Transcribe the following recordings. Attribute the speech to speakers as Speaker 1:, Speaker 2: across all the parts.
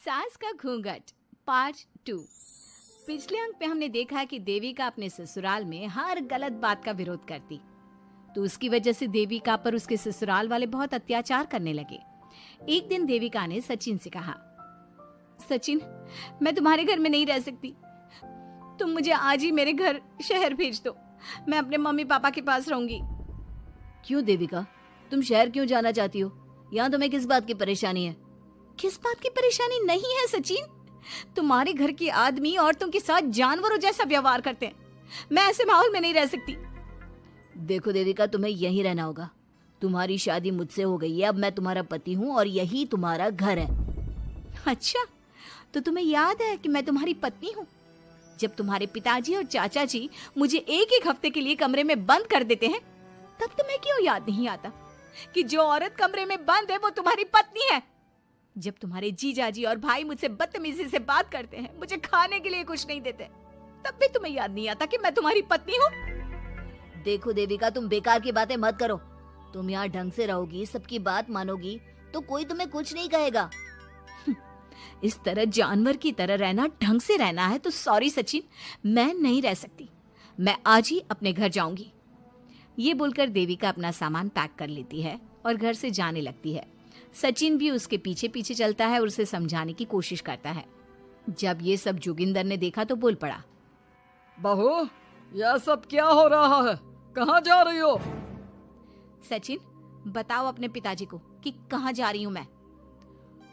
Speaker 1: सास का घूंघट पार्ट 2। पिछले अंक में हमने देखा कि देविका अपने ससुराल में हर गलत बात का विरोध करती, तो उसकी वजह से देविका पर उसके ससुराल वाले बहुत अत्याचार करने लगे। एक दिन देविका ने सचिन से कहा, सचिन, मैं तुम्हारे घर में नहीं रह सकती, तुम मुझे आज ही मेरे घर शहर भेज दो, मैं अपने मम्मी पापा के पास रहूंगी।
Speaker 2: क्यों देविका, तुम शहर क्यों जाना चाहती हो? यहाँ तुम्हें किस बात की परेशानी है?
Speaker 1: किस बात की परेशानी नहीं है सचिन, तुम्हारे घर के आदमी औरतों के साथ जानवरों जैसा व्यवहार करते हैं, मैं ऐसे माहौल में नहीं रह सकती।
Speaker 2: देखो देविका, तुम्हें यहीं रहना होगा। तुम्हारी शादी मुझसे हो गई है, अब मैं तुम्हारा पति हूँ और यही तुम्हारा घर है।
Speaker 1: अच्छा, तो तुम्हें याद है कि मैं तुम्हारी पत्नी हूँ? जब तुम्हारे पिताजी और चाचा जी मुझे एक एक हफ्ते के लिए कमरे में बंद कर देते हैं, तब तुम्हें क्यों याद नहीं आता कि जो औरत कमरे में बंद है वो तुम्हारी पत्नी है? जब तुम्हारे जीजाजी और भाई मुझसे बदतमीजी से बात करते हैं, मुझे खाने के लिए कुछ नहीं देते, तब भी तुम्हें याद नहीं आता कि मैं तुम्हारी पत्नी हूँ?
Speaker 2: देखो देविका, तुम बेकार की बातें मत करो। तुम यहाँ ढंग से रहोगी, सबकी बात मानोगी, तो कोई तुम्हें कुछ नहीं कहेगा।
Speaker 1: इस तरह जानवर की तरह रहना, ढंग से रहना है तो सॉरी सचिन, मैं नहीं रह सकती, मैं आज ही अपने घर जाऊंगी। ये बोलकर देविका अपना सामान पैक कर लेती है और घर से जाने लगती है। सचिन भी उसके पीछे पीछे चलता है और उसे समझाने की कोशिश करता है। जब ये सब जोगिंदर ने देखा तो बोल पड़ा,
Speaker 3: बहू, यह सब क्या हो रहा है? कहाँ जा रही हो?
Speaker 1: सचिन, बताओ अपने पिताजी को कि कहाँ जा रही हूँ मैं।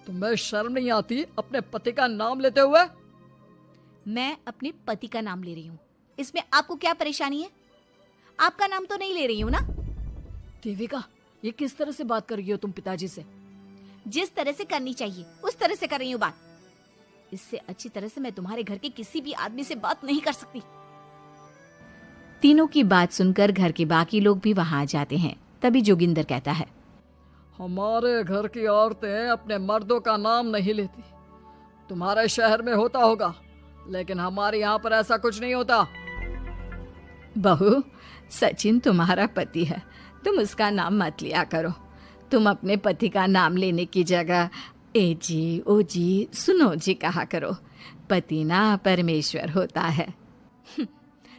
Speaker 3: तुम्हें शर्म नहीं आती अपने पति का नाम लेते हुए?
Speaker 1: मैं अपने पति का नाम ले रही हूँ, इसमें आपको क्या परेशानी है? आपका नाम तो नहीं ले रही हूँ ना?
Speaker 2: देविका, ये किस तरह से बात कर रही हो तुम पिताजी से?
Speaker 1: जिस तरह से करनी चाहिए उस तरह से कर रही हूँ बात। इससे अच्छी तरह से मैं तुम्हारे घर के किसी भी आदमी से बात नहीं कर सकती। तीनों की बात सुनकर घर के बाकी लोग भी वहां आ जाते हैं। तभी जोगिंदर कहता है,
Speaker 3: हमारे घर की औरतें अपने मर्दों का नाम नहीं लेती। तुम्हारे शहर में होता होगा, लेकिन हमारे यहाँ पर ऐसा कुछ नहीं होता।
Speaker 1: बहू, सचिन तुम्हारा पति है, तुम उसका नाम मत लिया करो। तुम अपने पति का नाम लेने की जगह ए जी, ओ जी, सुनो जी कहा करो। पति ना परमेश्वर होता है।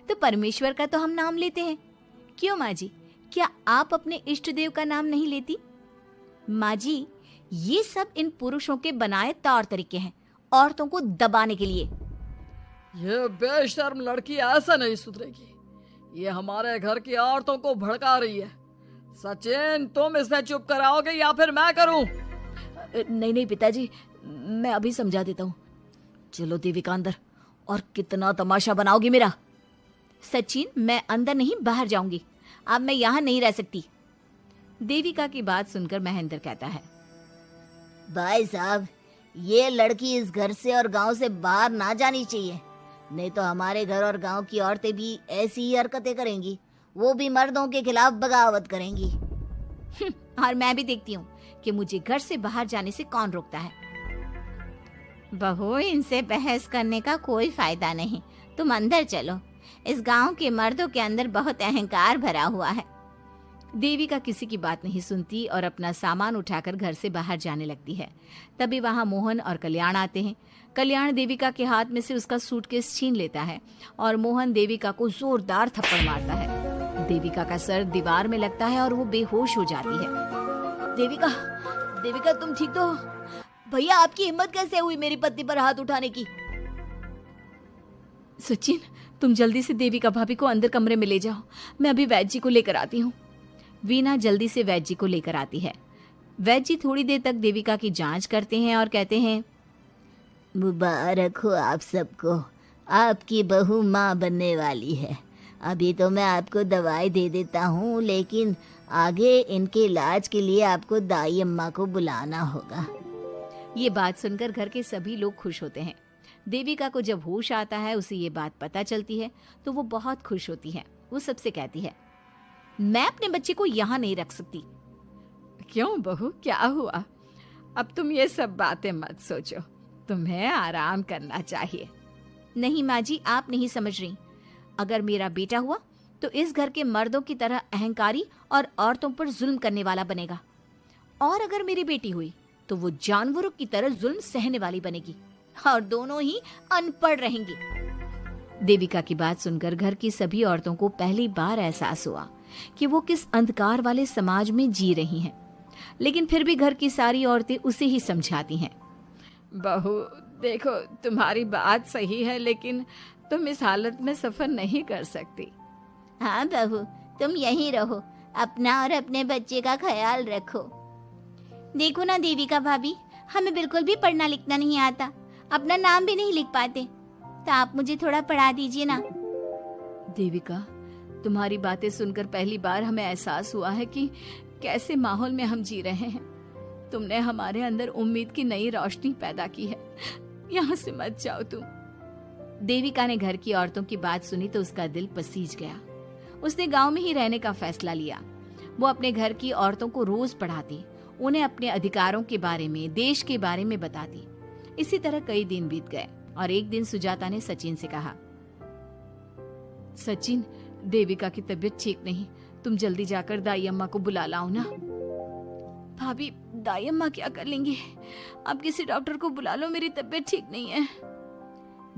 Speaker 1: तो परमेश्वर का तो हम नाम लेते हैं। क्यों माँ जी, क्या आप अपने इष्ट देव का नाम नहीं लेती? माँ जी, ये सब इन पुरुषों के बनाए तौर तरीके हैं, औरतों को दबाने के लिए।
Speaker 3: ये बेशर्म लड़की ऐसा नहीं सुधरेगी। ये हमारे घर की औरतों को भड़का रही है। सचिन, तुम इसे चुप कराओगे या फिर मैं करूं?
Speaker 2: नहीं नहीं पिताजी, मैं अभी समझा देता हूँ। चलो देविका अंदर, और कितना तमाशा बनाओगी मेरा?
Speaker 1: सचिन, मैं अंदर नहीं बाहर जाऊंगी, अब मैं यहाँ नहीं रह सकती। देविका की बात सुनकर महेंद्र कहता है,
Speaker 2: भाई साहब, ये लड़की इस घर से और गांव से बाहर ना जानी चाहिए, नहीं तो हमारे घर और गांव की औरतें भी ऐसी ही हरकतें करेंगी, वो भी मर्दों के खिलाफ बगावत करेंगी।
Speaker 1: और मैं भी देखती हूँ कि मुझे घर से बाहर जाने से कौन रोकता है। बहू, इनसे बहस करने का कोई फायदा नहीं, तुम अंदर चलो। इस गांव के मर्दों के अंदर बहुत अहंकार भरा हुआ है। देविका किसी की बात नहीं सुनती और अपना सामान उठाकर घर से बाहर जाने लगती है। तभी वहां मोहन और कल्याण आते हैं। कल्याण देविका के हाथ में से उसका सूटकेस छीन लेता है और मोहन देविका को जोरदार थप्पड़ मारता है। देविका का सर दीवार में लगता है और वो बेहोश हो जाती है।
Speaker 2: देविका, देविका तुम ठीक तो? भैया, आपकी हिम्मत कैसे हुई मेरी पत्नी पर हाथ उठाने की?
Speaker 1: सचिन, तुम जल्दी से देविका भाभी को अंदर कमरे में ले जाओ, मैं अभी वैद्य जी को लेकर आती हूँ। वीना जल्दी से वैद्य जी को लेकर आती है। वैद्य जी थोड़ी देर तक देविका की जांच करते हैं और कहते हैं,
Speaker 2: मुबारक हो आप सबको, आपकी बहू माँ बनने वाली है। अभी तो मैं आपको दवाई दे देता हूँ, लेकिन आगे इनके इलाज के लिए आपको दाई अम्मा को बुलाना होगा।
Speaker 1: ये बात सुनकर घर के सभी लोग खुश होते हैं। देविका को जब होश आता है, उसे ये बात पता चलती है तो वो बहुत खुश होती है। वो सबसे कहती है, मैं अपने बच्चे को यहाँ नहीं रख सकती। क्यों बहू, क्या हुआ? अब तुम ये सब बातें मत सोचो, तुम्हें आराम करना चाहिए। नहीं माँ जी, आप नहीं समझ रही। अगर मेरा बेटा हुआ तो इस घर के मर्दों की तरह अहंकारी और औरतों पर जुल्म करने वाला बनेगा, और अगर मेरी बेटी हुई तो वो जानवरों की तरह जुल्म सहने वाली बनेगी और दोनों ही अनपढ़ रहेंगी। देविका की बात सुनकर घर की सभी औरतों को पहली बार एहसास हुआ कि वो किस अंधकार वाले समाज में जी रही हैं। लेकिन फिर भी घर की सारी औरतें उसे ही समझाती हैं।
Speaker 3: बहू देखो, तुम्हारी बात सही है, लेकिन तुम इस हालत में सफर नहीं कर सकती।
Speaker 2: हाँ बहू, तुम यहीं रहो, अपना और अपने बच्चे का ख्याल रखो।
Speaker 1: देखो ना देविका भाभी, हमें बिल्कुल भी पढ़ना लिखना नहीं आता, अपना नाम भी नहीं लिख पाते, तो आप मुझे थोड़ा पढ़ा दीजिए ना।
Speaker 3: देविका, तुम्हारी बातें सुनकर पहली बार हमें एहसास हुआ है कि कैसे माहौल में हम जी रहे हैं। तुमने हमारे अंदर उम्मीद की नई रोशनी पैदा की है। यहाँ से मत जाओ तुम।
Speaker 1: देविका ने घर की औरतों की बात सुनी तो उसका दिल पसीज गया। उसने गांव में ही रहने का फैसला लिया। वो अपने घर की औरतों को रोज पढ़ाती, उन्हें अपने अधिकारों के बारे में, देश के बारे में बताती। इसी तरह कई दिन बीत गए और एक दिन सुजाता ने सचिन से कहा,
Speaker 3: सचिन, देविका की तबीयत ठीक नहीं, तुम जल्दी जाकर दाई अम्मा को बुला लाओ ना।
Speaker 1: भाभी, दाई अम्मा क्या कर लेंगी? आप किसी डॉक्टर को बुला लो, मेरी तबीयत ठीक नहीं है।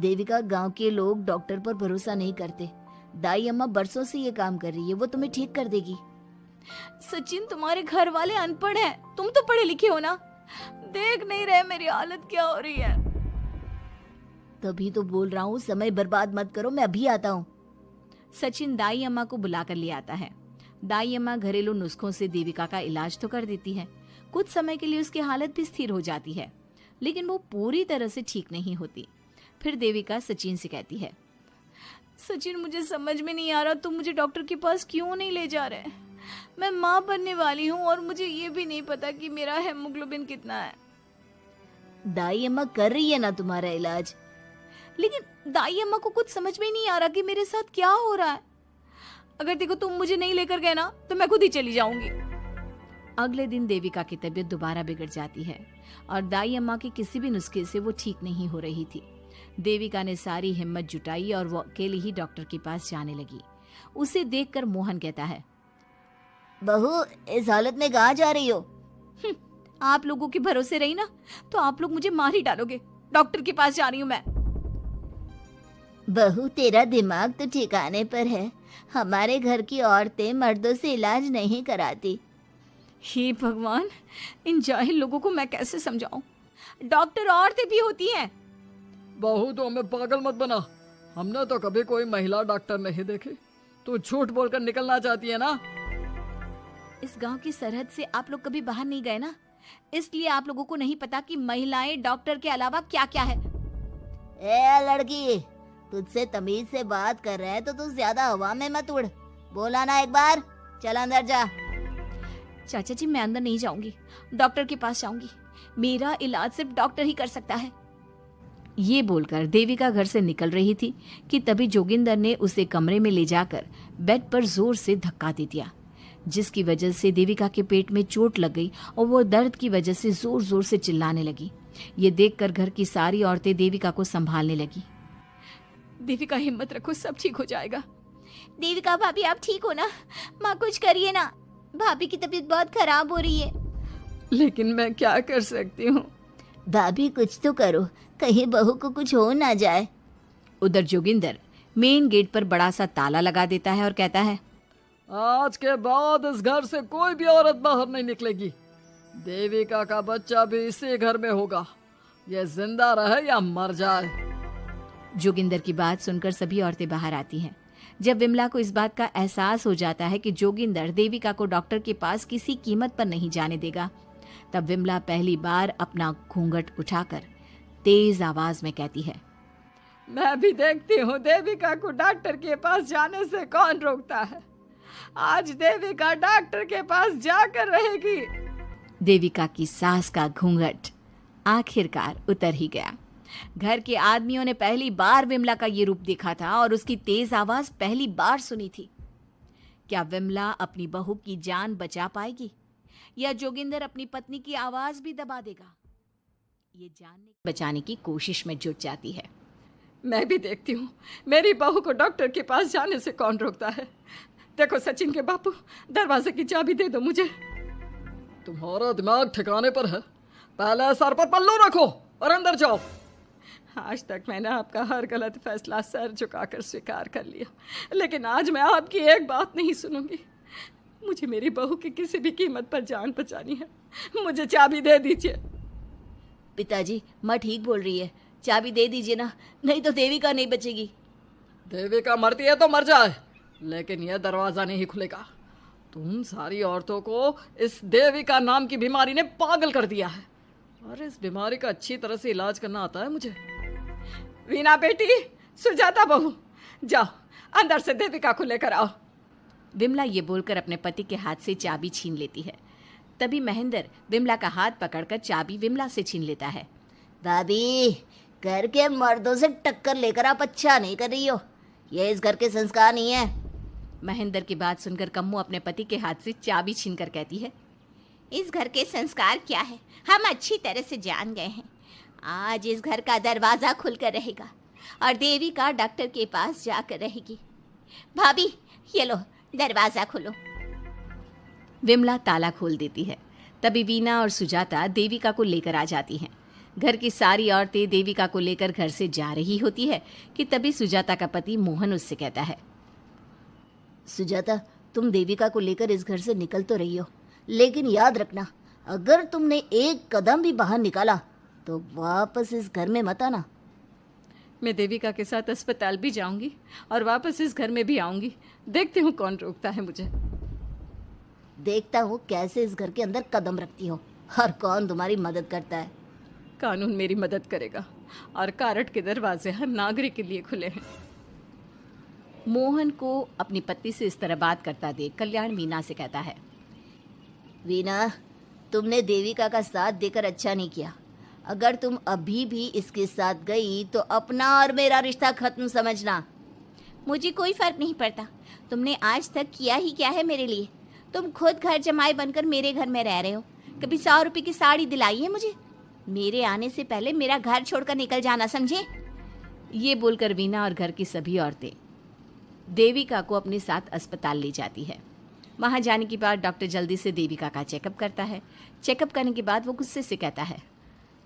Speaker 2: देविका, गांव के लोग डॉक्टर पर भरोसा नहीं करते। दाई अम्मा बरसों से ये काम कर रही है, वो तुम्हें ठीक कर देगी।
Speaker 1: सचिन, तुम्हारे घर वाले अनपढ़ हैं, तुम तो पढ़े लिखे हो ना, देख नहीं रहे मेरी हालत क्या हो रही है।
Speaker 2: तभी तो बोल रहा हूँ, समय बर्बाद मत करो, मैं अभी आता हूँ।
Speaker 1: सचिन दाई अम्मा को बुलाकर ले आता है। दाई अम्मा घरेलू नुस्खों से देविका का इलाज तो कर देती है। कुछ समय के लिए उसकी हालत भी स्थिर हो जाती है, लेकिन वो पूरी तरह से ठीक नहीं होती। फिर देविका सचिन से कहती है, सचिन, मुझे समझ में नहीं आ रहा तुम मुझे डॉक्टर के पास क्यों नहीं ले जा रहे। मैं माँ बनने वाली हूँ और मुझे ये भी नहीं पता कि मेरा हेमोग्लोबिन कितना है।
Speaker 2: दाई अम्मा कर रही है ना तुम्हारा इलाज।
Speaker 1: लेकिन दाई अम्मा को कुछ समझ में ही नहीं आ रहा कि मेरे साथ क्या हो रहा है। अगर देखो तुम मुझे नहीं लेकर गए ना तो मैं खुद ही चली जाऊंगी। अगले दिन देविका की तबीयत दोबारा बिगड़ जाती है और दाई अम्मा के किसी भी नुस्खे से वो ठीक नहीं हो रही थी। देविका ने सारी हिम्मत जुटाई और वो अकेली ही डॉक्टर के पास जाने लगी। उसे देखकर मोहन कहता है,
Speaker 2: बहू, इस हालत में कहाँ जा रही हो?
Speaker 1: आप लोगों के भरोसे रही ना तो आप लोग मुझे मार ही डालोगे। डॉक्टर के पास जा रही हूँ मैं।
Speaker 2: बहू, तेरा दिमाग तो ठिकाने पर है। हमारे घर की औरतें मर्दों से इलाज नहीं कराती।
Speaker 1: हे भगवान, इन जाहिल लोगों को मैं कैसे समझाऊं? डॉक्टर औरतें भी होती हैं।
Speaker 3: बहू, तो हमें पागल मत बना, हमने तो कभी कोई महिला डॉक्टर नहीं देखी। तू झूठ बोलकर निकलना चाहती है ना?
Speaker 1: इस गांव की सरहद से आप लोग कभी बाहर नहीं गए ना, इसलिए आप लोगों को नहीं पता कि महिलाएं डॉक्टर के अलावा क्या क्या है।
Speaker 2: ए लड़की, तुझसे तमीज से बात कर रहे हैं तो तू ज्यादा हवा में मत उड़। बोला ना एक बार, चल अंदर जा।
Speaker 1: चाचा जी, मैं अंदर नहीं जाऊंगी, डॉक्टर के पास जाऊंगी। मेरा इलाज सिर्फ डॉक्टर ही कर सकता है। ये बोलकर देविका घर से निकल रही थी कि तभी जोगिंदर ने उसे कमरे में ले जाकर बेड पर जोर से धक्का दे दिया, जिसकी वजह से देविका के पेट में चोट लग गई और वो दर्द की वजह से जोर जोर से चिल्लाने लगी। ये देखकर घर की सारी औरतें देविका को संभालने लगी। देविका, हिम्मत रखो, सब ठीक हो जाएगा।
Speaker 2: देविका भाभी, आप ठीक हो ना? माँ, कुछ करिए ना, भाभी की तबीयत बहुत खराब हो रही है।
Speaker 3: लेकिन मैं क्या कर सकती हूँ?
Speaker 2: भाभी, कुछ तो करो, कहीं बहू को कुछ हो ना जाए।
Speaker 1: उधर जोगिंदर मेन गेट पर बड़ा सा ताला लगा देता है और कहता है,
Speaker 3: आज के बाद इस घर से कोई भी औरत बाहर नहीं निकलेगी। देविका का बच्चा भी इसी घर में होगा, ये जिंदा रहे या मर जाए।
Speaker 1: जोगिंदर की बात सुनकर सभी औरतें बाहर आती हैं। जब विमला को इस बात का एहसास हो जाता है कि जोगिंदर देविका को डॉक्टर के पास किसी कीमत पर नहीं जाने देगा, तब विमला पहली बार अपना घूंघट उठाकर तेज आवाज में कहती है,
Speaker 3: मैं भी देखती हूँ देविका को डॉक्टर के पास जाने से कौन रोकता है। आज देविका डॉक्टर के पास जाकर रहेगी।
Speaker 1: देविका की सास का घूंघट आखिरकार उतर ही गया। घर के आदमियों ने पहली बार विमला का ये रूप देखा था और उसकी तेज आवाज पहली बार सुनी थी। क्या विमला अपनी बहू की जान बचा पाएगी या जोगिंदर अपनी पत्नी की आवाज भी दबा देगा? ये जानने बचाने की कोशिश में जुट जाती है।
Speaker 3: मैं भी देखती हूँ मेरी बहू को डॉक्टर के पास जाने से कौन रोकता है। देखो सचिन के बापू, दरवाजे की चाबी दे दो मुझे। तुम्हारा दिमाग ठिकाने पर है?
Speaker 4: पहले सर पर पल्लू रखो और अंदर जाओ। आज तक मैंने आपका हर गलत फैसला सर झुकाकर स्वीकार कर लिया, लेकिन आज मैं आपकी एक बात नहीं सुनूंगी। मुझे मेरी बहू की किसी भी कीमत पर जान बचानी है। मुझे चाबी दे दीजिए।
Speaker 3: पिताजी, माँ ठीक बोल रही है, चाबी दे दीजिए ना, नहीं तो देविका नहीं बचेगी।
Speaker 4: देविका मरती है तो मर जाए, लेकिन यह दरवाजा नहीं खुलेगा। तुम सारी औरतों को इस देविका नाम की बीमारी ने पागल कर दिया है, और इस बीमारी का अच्छी तरह से इलाज करना आता है मुझे। वीना बेटी, सुजाता बहू, जाओ अंदर से देविका को लेकर आओ।
Speaker 3: विमला ये बोलकर अपने पति के हाथ से चाबी छीन लेती है। तभी महेंद्र विमला का हाथ पकड़कर चाबी विमला से छीन लेता है।
Speaker 2: भाभी, घर के मर्दों से टक्कर लेकर आप अच्छा नहीं कर रही हो। ये इस घर के संस्कार नहीं है।
Speaker 3: महेंद्र की बात सुनकर कम्मो अपने पति के हाथ से चाबी छीनकर कहती है,
Speaker 1: इस घर के संस्कार क्या है हम अच्छी तरह से जान गए हैं। आज इस घर का दरवाज़ा खुलकर रहेगा और देविका डॉक्टर के पास जाकर रहेगी। भाभी, ये लो दरवाज़ा खोलो।
Speaker 3: विमला ताला खोल देती है। तभी वीना और सुजाता देविका को लेकर आ जाती हैं। घर की सारी औरतें देविका को लेकर घर से जा रही होती है कि तभी सुजाता का पति मोहन उससे कहता है,
Speaker 2: सुजाता, तुम देविका को लेकर इस घर से निकल तो रही हो, लेकिन याद रखना, अगर तुमने एक कदम भी बाहर निकाला तो वापस इस घर में मत आना।
Speaker 3: मैं देविका के साथ अस्पताल भी जाऊंगी और वापस इस घर में भी आऊंगी। देखती हूँ कौन रोकता है मुझे।
Speaker 2: देखता हूँ कैसे इस घर के अंदर कदम रखती हो और कौन तुम्हारी मदद करता है।
Speaker 3: कानून मेरी मदद करेगा और कारट के दरवाजे हर नागरिक के लिए खुले हैं। मोहन को अपनी पत्नी से इस तरह बात करता देख कल्याण वीना से कहता है,
Speaker 2: वीना, तुमने देविका का साथ देकर अच्छा नहीं किया। अगर तुम अभी भी इसके साथ गई तो अपना और मेरा रिश्ता खत्म समझना।
Speaker 1: मुझे कोई फर्क नहीं पड़ता। तुमने आज तक किया ही क्या है मेरे लिए। तुम खुद घर जमाई बनकर मेरे घर में रह रहे हो। कभी 100 रुपये की साड़ी दिलाई है मुझे। मेरे आने से पहले मेरा घर छोड़कर निकल जाना, समझे।
Speaker 3: ये बोलकर वीना और घर की सभी औरतें देविका को अपने साथ अस्पताल ले जाती है। वहां जाने के बाद डॉक्टर जल्दी से देविका का चेकअप करता है। चेकअप करने के बाद वो गुस्से से कहता है,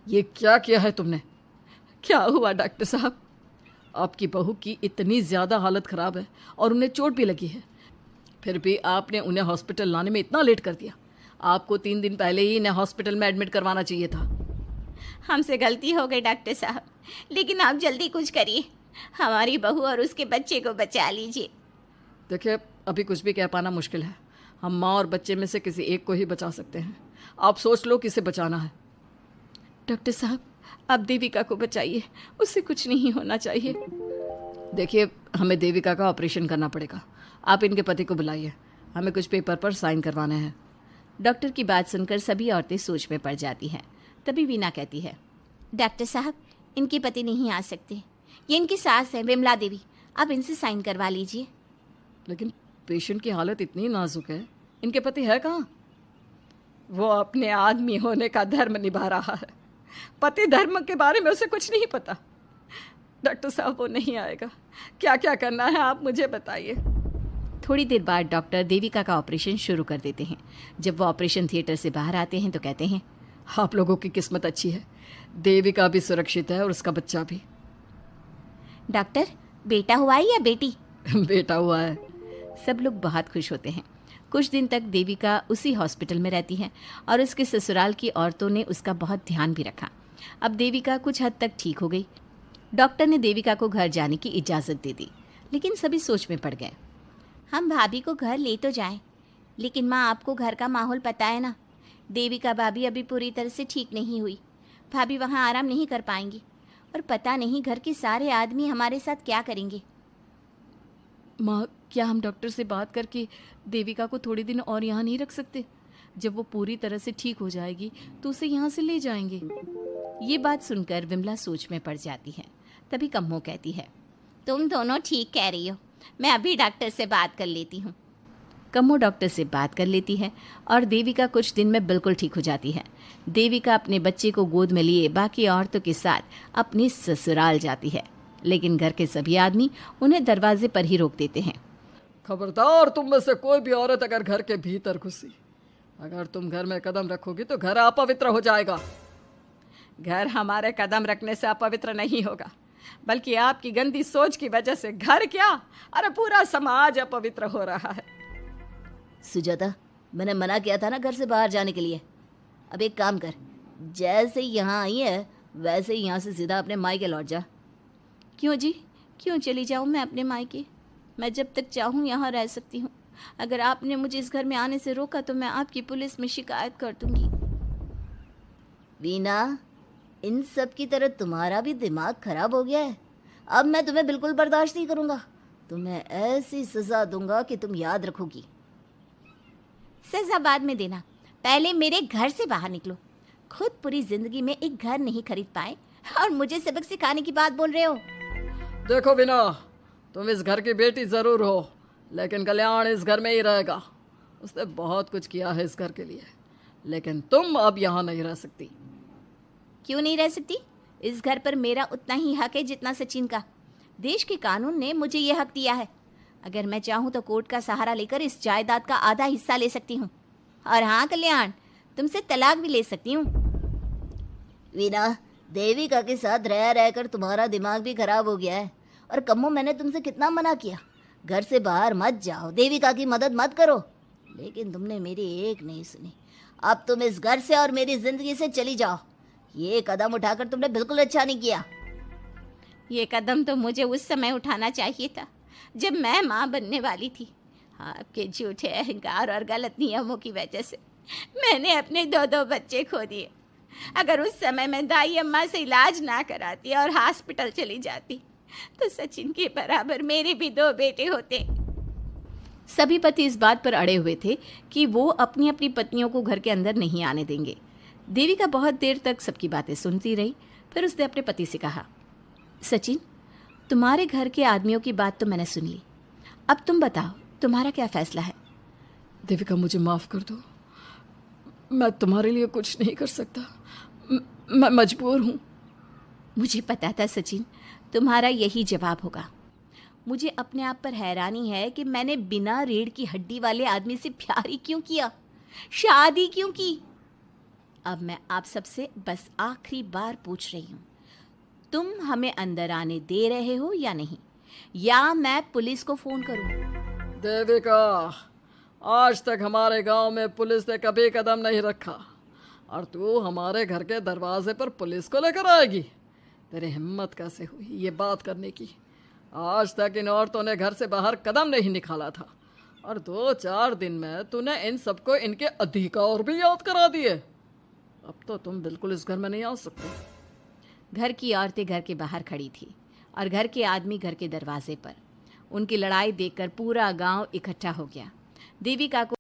Speaker 4: ये क्या किया है तुमने? क्या हुआ डॉक्टर साहब? आपकी बहू की इतनी ज़्यादा हालत ख़राब है और उन्हें चोट भी लगी है, फिर भी आपने उन्हें हॉस्पिटल लाने में इतना लेट कर दिया। आपको 3 दिन पहले ही इन्हें हॉस्पिटल में एडमिट करवाना चाहिए था।
Speaker 1: हमसे गलती हो गई डॉक्टर साहब, लेकिन आप जल्दी कुछ करिए। हमारी बहू और उसके बच्चे को बचा लीजिए।
Speaker 4: देखिए, अभी कुछ भी कह पाना मुश्किल है। हम माँ और बच्चे में से किसी एक को ही बचा सकते हैं। आप सोच लो किसे बचाना है।
Speaker 3: डॉक्टर साहब, आप देविका को बचाइए, उससे कुछ नहीं होना चाहिए।
Speaker 4: देखिए, हमें देविका का ऑपरेशन करना पड़ेगा। आप इनके पति को बुलाइए, हमें कुछ पेपर पर साइन करवाने हैं।
Speaker 3: डॉक्टर की बात सुनकर सभी औरतें सोच में पड़ जाती हैं। तभी वीना कहती है,
Speaker 1: डॉक्टर साहब, इनके पति नहीं आ सकते। ये इनकी सास है विमला देवी, आप इनसे साइन करवा लीजिए।
Speaker 4: लेकिन पेशेंट की हालत इतनी नाजुक है, इनके पति है कहाँ? वो अपने आदमी होने का धर्म निभा रहा है। पति धर्म के बारे में उसे कुछ नहीं पता। डॉक्टर साहब, वो नहीं आएगा। क्या क्या करना है आप मुझे बताइए।
Speaker 3: थोड़ी देर बाद डॉक्टर देविका का ऑपरेशन शुरू कर देते हैं। जब वो ऑपरेशन थिएटर से बाहर आते हैं तो कहते हैं,
Speaker 4: आप लोगों की किस्मत अच्छी है। देविका भी सुरक्षित है और उसका बच्चा भी।
Speaker 1: डॉक्टर, बेटा हुआ है या बेटी?
Speaker 4: बेटा हुआ है।
Speaker 3: सब लोग बहुत खुश होते हैं। कुछ दिन तक देविका उसी हॉस्पिटल में रहती है और उसके ससुराल की औरतों ने उसका बहुत ध्यान भी रखा। अब देविका कुछ हद तक ठीक हो गई। डॉक्टर ने देविका को घर जाने की इजाज़त दे दी, लेकिन सभी सोच में पड़ गए।
Speaker 1: हम भाभी को घर ले तो जाएं, लेकिन माँ, आपको घर का माहौल पता है ना। देविका भाभी अभी पूरी तरह से ठीक नहीं हुई। भाभी वहाँ आराम नहीं कर पाएंगी और पता नहीं घर के सारे आदमी हमारे साथ क्या करेंगे।
Speaker 3: माँ, क्या हम डॉक्टर से बात करके देविका को थोड़े दिन और यहाँ नहीं रख सकते? जब वो पूरी तरह से ठीक हो जाएगी तो उसे यहाँ से ले जाएंगे। ये बात सुनकर विमला सोच में पड़ जाती है। तभी कम्मो कहती है,
Speaker 1: तुम दोनों ठीक कह रही हो, मैं अभी डॉक्टर से बात कर लेती हूँ।
Speaker 3: कम्मो डॉक्टर से बात कर लेती है और देविका कुछ दिन में बिल्कुल ठीक हो जाती है। देविका अपने बच्चे को गोद में लिए बाकी औरतों के साथ अपने ससुराल जाती है, लेकिन घर के सभी आदमी उन्हें दरवाजे पर ही रोक देते हैं।
Speaker 4: खबरदार, तुम में से कोई भी औरत अगर घर के भीतर घुसी, अगर तुम घर में कदम रखोगी तो घर अपवित्र हो जाएगा। घर हमारे कदम रखने से अपवित्र नहीं होगा, बल्कि आपकी गंदी सोच की वजह से घर क्या, अरे पूरा समाज अपवित्र हो रहा है।
Speaker 2: सुजाता, मैंने मना किया था ना घर से बाहर जाने के लिए। अब एक काम कर, जैसे यहाँ आई है वैसे ही यहाँ से सीधा अपने मायके लौट जा।
Speaker 1: क्यों जी, क्यों चली जाऊँ मैं अपने मायके? मैं जब तक चाहूँ यहाँ रह सकती हूँ। अगर आपने मुझे इस घर में आने से रोका तो मैं आपकी पुलिस में शिकायत कर दूंगी।
Speaker 2: वीना, इन सब की तरह तुम्हारा भी दिमाग खराब हो गया है। अब मैं तुम्हें बिल्कुल बर्दाश्त नहीं करूँगा। तुम्हें ऐसी सज़ा दूंगा कि तुम याद रखोगी।
Speaker 1: सजा बाद में देना, पहले मेरे घर से बाहर निकलो। खुद पूरी जिंदगी में एक घर नहीं खरीद पाए और मुझे सबक सिखाने की बात बोल रहे हो।
Speaker 4: देखो बिना, तुम इस घर की बेटी जरूर हो, लेकिन कल्याण इस घर में ही रहेगा। उसने बहुत कुछ किया है इस घर के लिए, लेकिन तुम अब यहाँ नहीं रह सकती।
Speaker 1: क्यों नहीं रह सकती? इस घर पर मेरा उतना ही हक है जितना सचिन का। देश के कानून ने मुझे ये हक दिया है। अगर मैं चाहूँ तो कोर्ट का सहारा लेकर इस जायदाद का आधा हिस्सा ले सकती हूँ। और हाँ कल्याण, तुमसे तलाक भी ले सकती हूँ।
Speaker 2: वीना, देविका के साथ रह रहकर तुम्हारा दिमाग भी खराब हो गया है। और कम्मो, मैंने तुमसे कितना मना किया, घर से बाहर मत जाओ, देविका की मदद मत करो, लेकिन तुमने मेरी एक नहीं सुनी। अब तुम इस घर से और मेरी जिंदगी से चली जाओ। ये कदम उठाकर तुमने बिल्कुल अच्छा नहीं किया।
Speaker 1: ये कदम तो मुझे उस समय उठाना चाहिए था जब मैं माँ बनने वाली थी। आपके झूठे अहंकार और गलत नियमों की वजह से मैंने अपने 2 बच्चे खो दिए। अगर उस समय मैं दाई अम्मा से इलाज ना कराती और हॉस्पिटल चली जाती तो सचिन के बराबर मेरे भी 2 बेटे होते।
Speaker 3: सभी पति इस बात पर अड़े हुए थे कि वो अपनी अपनी पत्नियों को घर के अंदर नहीं आने देंगे। देविका बहुत देर तक सबकी बातें सुनती रही। फिर उसने अपने पति से कहा, सचिन, तुम्हारे घर के आदमियों की बात तो मैंने सुन ली। अब तुम बताओ, तुम्हारा क्या फैसला है?
Speaker 4: देविका, मुझे माफ़ कर दो। मैं तुम्हारे लिए कुछ नहीं कर सकता। मैं मजबूर हूँ।
Speaker 1: मुझे पता था सचिन, तुम्हारा यही जवाब होगा। मुझे अपने आप पर हैरानी है कि मैंने बिना रीढ़ की हड्डी वाले आदमी से प्यार ही क्यों किया, शादी क्यों की। अब मैं आप सबसे बस आखिरी बार पूछ रही हूँ, तुम हमें अंदर आने दे रहे हो या नहीं, या मैं पुलिस को फ़ोन करूँ?
Speaker 4: देविका, आज तक हमारे गांव में पुलिस ने कभी कदम नहीं रखा और तू हमारे घर के दरवाजे पर पुलिस को लेकर आएगी? तेरी हिम्मत कैसे हुई ये बात करने की? आज तक इन औरतों ने घर से बाहर कदम नहीं निकाला था और 2-4 दिन में तूने इन सबको इनके अधिकार भी याद करा दिए। अब तो तुम बिल्कुल इस घर में नहीं आ सकते।
Speaker 1: घर की औरतें घर के बाहर खड़ी थी और घर के आदमी घर के दरवाजे पर। उनकी लड़ाई देखकर पूरा गांव इकट्ठा हो गया। देविका को